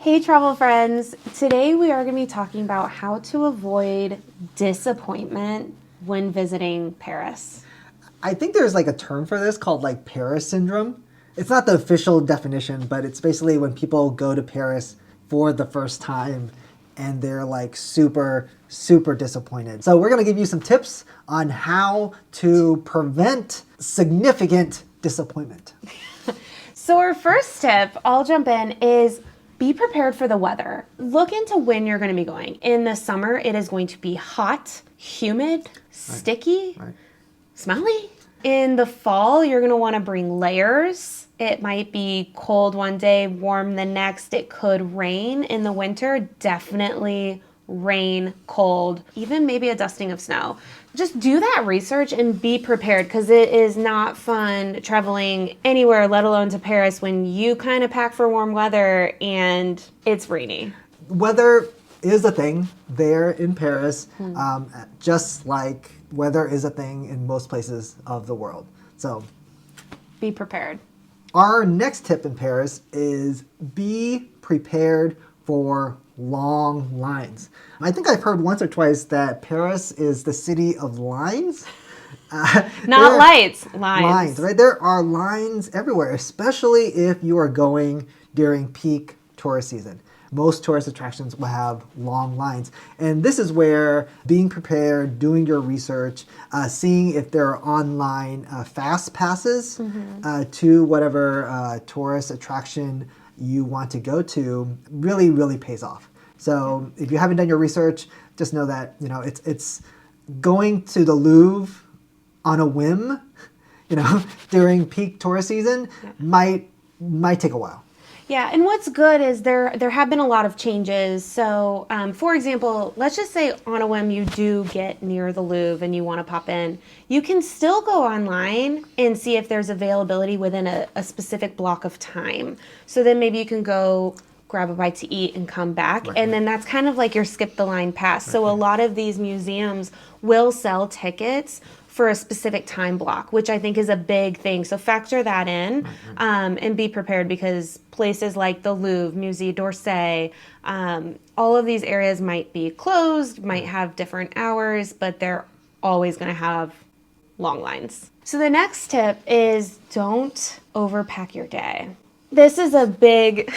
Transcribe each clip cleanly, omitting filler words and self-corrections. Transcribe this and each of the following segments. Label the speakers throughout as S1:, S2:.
S1: Hey travel friends, today we are going to be talking about how to avoid disappointment when visiting Paris.
S2: I think there's like a term for this called like Paris syndrome. It's not the official definition, but it's basically when people go to Paris for the first time and they're like super, super disappointed. So we're going to give you some tips on how to prevent significant disappointment.
S1: So our first tip, I'll jump in, is be prepared for the weather. Look into when you're going to be going. In the summer, it is going to be hot, humid, sticky, smelly. In the fall, you're going to want to bring layers. It might be cold one day, warm the next. It could rain. In the winter, definitely rain, cold, even maybe a dusting of snow. Just do that research and be prepared, because it is not fun traveling anywhere, let alone to Paris, when you kind of pack for warm weather and it's rainy.
S2: Weather is a thing there in Paris, just like weather is a thing in most places of the world. So
S1: be prepared.
S2: Our next tip in Paris is be prepared for long lines. I think I've heard once or twice that Paris is the city of lines.
S1: Not lights, lines.
S2: Lines, right? There are lines everywhere, especially if you are going during peak tourist season. Most tourist attractions will have long lines. And this is where being prepared, doing your research, seeing if there are online fast passes to whatever tourist attraction you want to go to really, really pays off. So if you haven't done your research, just know that, it's going to the Louvre on a whim, during peak tourist season might take a while.
S1: Yeah, and what's good is there have been a lot of changes. So, for example, let's just say on a whim you do get near the Louvre and you want to pop in. You can still go online and see if there's availability within a specific block of time. So then maybe you can go grab a bite to eat and come back. And then that's kind of like your skip the line pass. So a lot of these museums will sell tickets for a specific time block, which I think is a big thing. So factor that in and be prepared, because places like the Louvre, Musée d'Orsay, all of these areas might be closed, might have different hours, but they're always going to have long lines. So the next tip is don't overpack your day. This is a big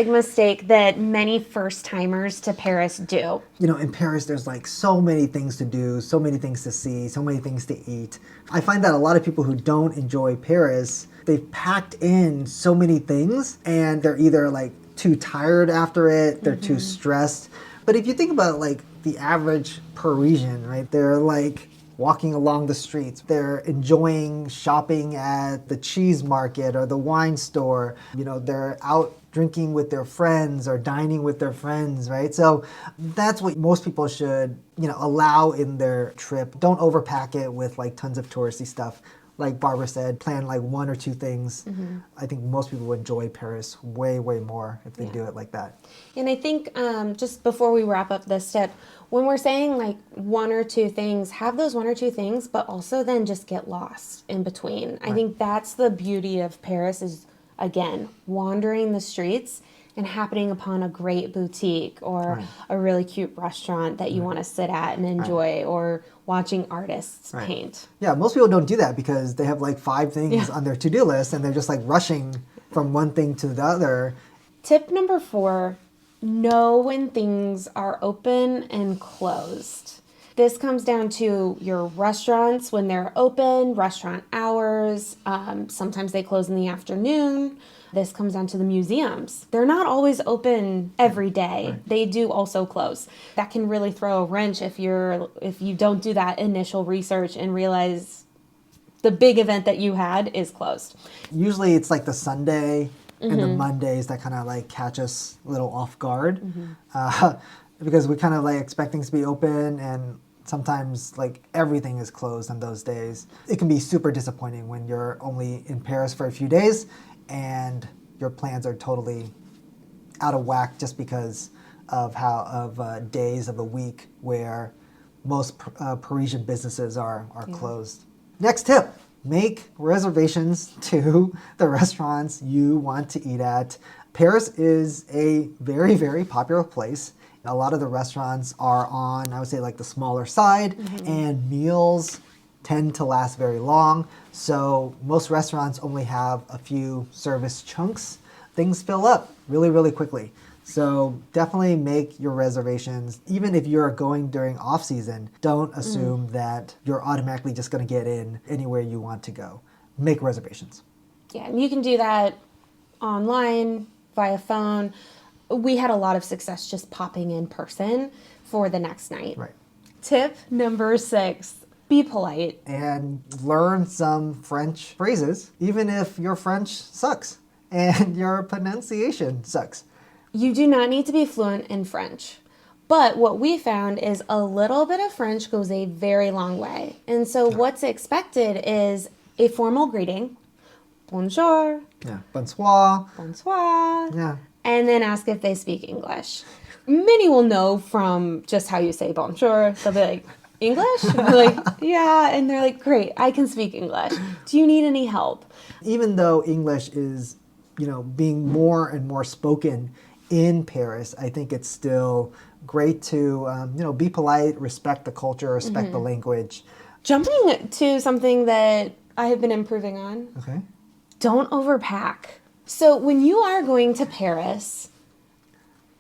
S1: mistake that many first-timers to Paris do.
S2: In Paris, there's like so many things to do, so many things to see, so many things to eat. I find that a lot of people who don't enjoy Paris, they've packed in so many things and they're either like too tired after it, they're too stressed. But if you think about like the average Parisian, right, they're like walking along the streets. They're enjoying shopping at the cheese market or the wine store. They're out drinking with their friends or dining with their friends, right? So that's what most people should, allow in their trip. Don't overpack it with like tons of touristy stuff. Like Barbara said, plan like one or two things. I think most people would enjoy Paris way, way more if they do it like that.
S1: And I think just before we wrap up this tip, when we're saying like one or two things, have those one or two things, but also then just get lost in between. I think that's the beauty of Paris is, again, wandering the streets and happening upon a great boutique or a really cute restaurant that you want to sit at and enjoy, or watching artists paint.
S2: Yeah, most people don't do that because they have like 5 things on their to-do list and they're just like rushing from one thing to the other.
S1: Tip number 4, know when things are open and closed. This comes down to your restaurants when they're open, restaurant hours. Sometimes they close in the afternoon. This comes down to the museums. They're not always open every day. They do also close. That can really throw a wrench if you don't do that initial research and realize the big event that you had is closed.
S2: Usually it's like the Sunday and the Mondays that kind of like catch us a little off guard because we kind of like expect things to be open, and sometimes like everything is closed on those days. It can be super disappointing when you're only in Paris for a few days and your plans are totally out of whack just because of days of the week where most Parisian businesses are closed. Next tip, make reservations to the restaurants you want to eat at Paris is a very, very popular place. A lot of the restaurants are on, I would say, like the smaller side, and meals tend to last very long. So most restaurants only have a few service chunks. Things fill up really, really quickly. So definitely make your reservations. Even if you're going during off season, don't assume that you're automatically just going to get in anywhere you want to go. Make reservations.
S1: Yeah, and you can do that online, via phone. We had a lot of success just popping in person for the next night.
S2: Right.
S1: Tip number 6, be polite.
S2: And learn some French phrases, even if your French sucks and your pronunciation sucks.
S1: You do not need to be fluent in French. But what we found is a little bit of French goes a very long way. And so what's expected is a formal greeting, bonjour,
S2: Yeah. Bonsoir.
S1: bonsoir,
S2: Yeah.
S1: and then ask if they speak English. Many will know from just how you say bonjour. They'll be like, English? And we're like, yeah. And they're like, great, I can speak English. Do you need any help?
S2: Even though English is, being more and more spoken in Paris, I think it's still great to, be polite, respect the culture, respect the language.
S1: Jumping to something that I have been improving on,
S2: Okay.
S1: don't overpack. So when you are going to Paris,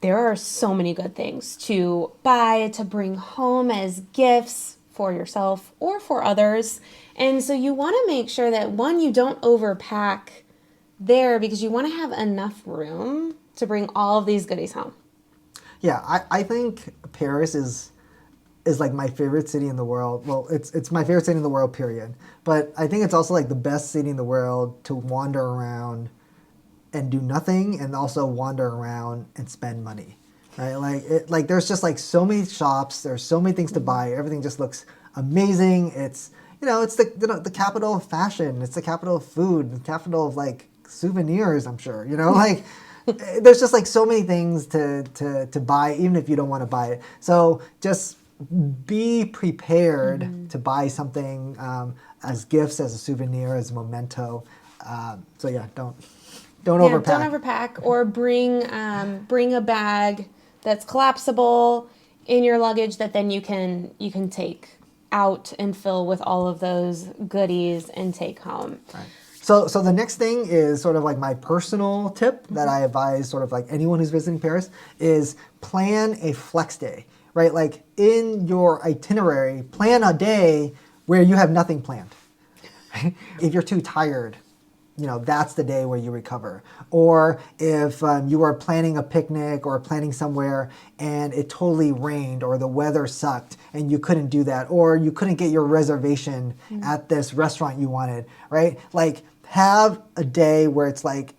S1: there are so many good things to buy, to bring home as gifts for yourself or for others. And so you want to make sure that, one, you don't overpack there because you want to have enough room to bring all of these goodies home.
S2: Yeah, I think Paris is like my favorite city in the world. Well, it's my favorite city in the world, period. But I think it's also like the best city in the world to wander around and do nothing, and also wander around and spend money. Right? Like there's just like so many shops, there's so many things to buy. Everything just looks amazing. It's it's the capital of fashion. It's the capital of food, the capital of like souvenirs, I'm sure. Like there's just like so many things to buy, even if you don't want to buy it. So just be prepared to buy something as gifts, as a souvenir, as a memento. So yeah, don't overpack.
S1: Don't overpack, or bring a bag that's collapsible in your luggage that then you can take out and fill with all of those goodies and take home.
S2: Right. So the next thing is sort of like my personal tip that I advise sort of like anyone who's visiting Paris is plan a flex day, right? Like in your itinerary, plan a day where you have nothing planned. If you're too tired, that's the day where you recover. Or if you are planning a picnic or planning somewhere and it totally rained or the weather sucked and you couldn't do that, or you couldn't get your reservation at this restaurant you wanted, right? Like have a day where it's like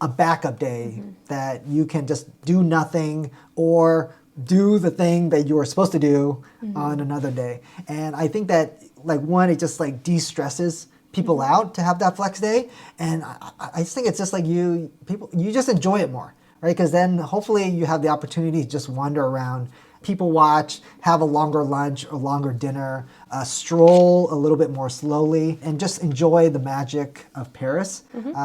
S2: a backup day that you can just do nothing or do the thing that you were supposed to do on another day. And I think that like one, it just like de-stresses people out to have that flex day, and I just think it's just like you just enjoy it more, right? Because then hopefully you have the opportunity to just wander around, people watch, have a longer lunch or longer dinner, stroll a little bit more slowly, and just enjoy the magic of Paris.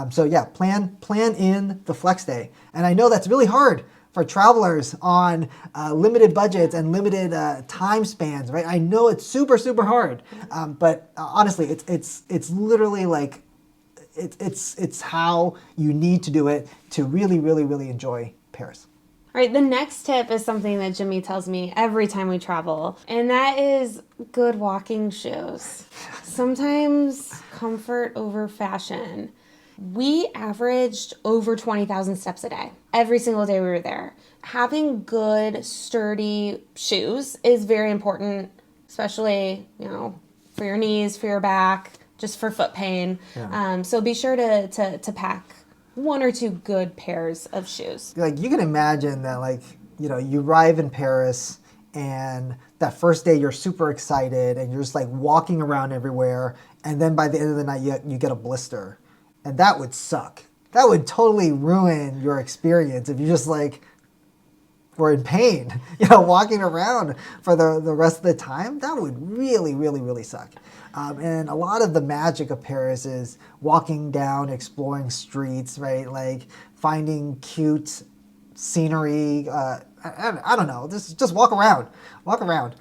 S2: So yeah, plan in the flex day, and I know that's really hard for travelers on limited budgets and limited time spans, right? I know it's super, super hard, but honestly, it's literally like it's how you need to do it to really, really, really enjoy Paris.
S1: All right, the next tip is something that Jimmy tells me every time we travel, and that is good walking shoes. Sometimes comfort over fashion. We averaged over 20,000 steps a day, every single day we were there. Having good, sturdy shoes is very important, especially, for your knees, for your back, just for foot pain.
S2: Yeah.
S1: So be sure to pack 1 or 2 good pairs of shoes.
S2: Like you can imagine that like, you arrive in Paris and that first day you're super excited and you're just like walking around everywhere, and then by the end of the night you get a blister. And that would suck. That would totally ruin your experience if you just like were in pain, you know, walking around for the rest of the time, that would really, really, really suck. And a lot of the magic of Paris is walking down, exploring streets, right? Like finding cute scenery. I don't know. Just walk around, walk around.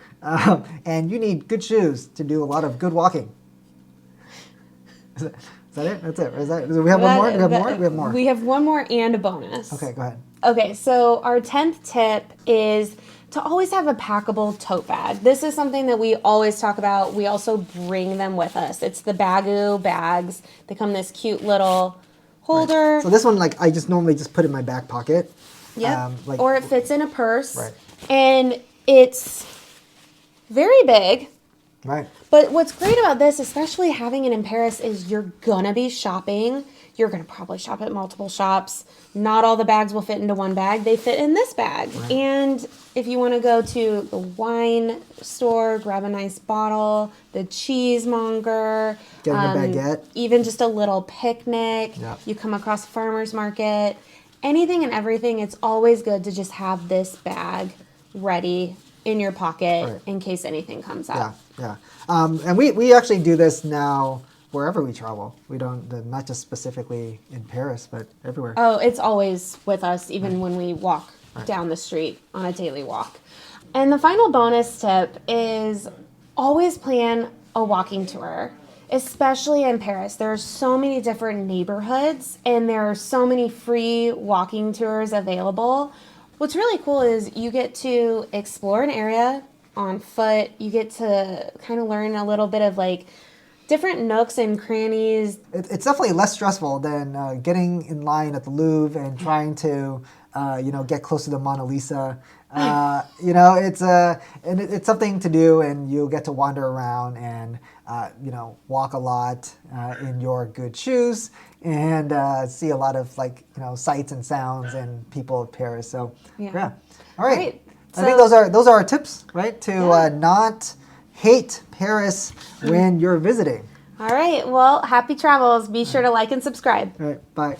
S2: And you need good shoes to do a lot of good walking. Is that it? That's it. Do we have one more? We have more? We have more.
S1: We have one more and a bonus.
S2: Okay, go ahead.
S1: Okay, so our 10th tip is to always have a packable tote bag. This is something that we always talk about. We also bring them with us. It's the Bagoo bags. They come in this cute little holder.
S2: Right. So this one, like, I just normally just put in my back pocket.
S1: Yep. Or it fits in a purse.
S2: Right.
S1: And it's very big.
S2: Right.
S1: But what's great about this, especially having it in Paris, is you're gonna be shopping. You're gonna probably shop at multiple shops. Not all the bags will fit into one bag. They fit in this bag.
S2: Right.
S1: And if you want to go to the wine store, grab a nice bottle, the cheesemonger,
S2: Get a baguette.
S1: even just a little picnic.
S2: Yep.
S1: You come across a farmer's market. Anything and everything, it's always good to just have this bag ready in your pocket
S2: Right.
S1: in case anything comes up.
S2: Yeah. And we actually do this now wherever we travel. We don't, not just specifically in Paris, but everywhere.
S1: Oh, it's always with us, even when we walk down the street on a daily walk. And the final bonus tip is always plan a walking tour, especially in Paris. There are so many different neighborhoods, and there are so many free walking tours available. What's really cool is you get to explore an area on foot. You get to kind of learn a little bit of like different nooks and crannies.
S2: It's definitely less stressful than getting in line at the Louvre and trying to, get close to the Mona Lisa. It's something to do, and you'll get to wander around and walk a lot in your good shoes and see a lot of sights and sounds and people of Paris. So yeah. All right. I think those are our tips, right? To not hate Paris when you're visiting.
S1: All right. Well, happy travels. Be sure to like and subscribe.
S2: All right. Bye.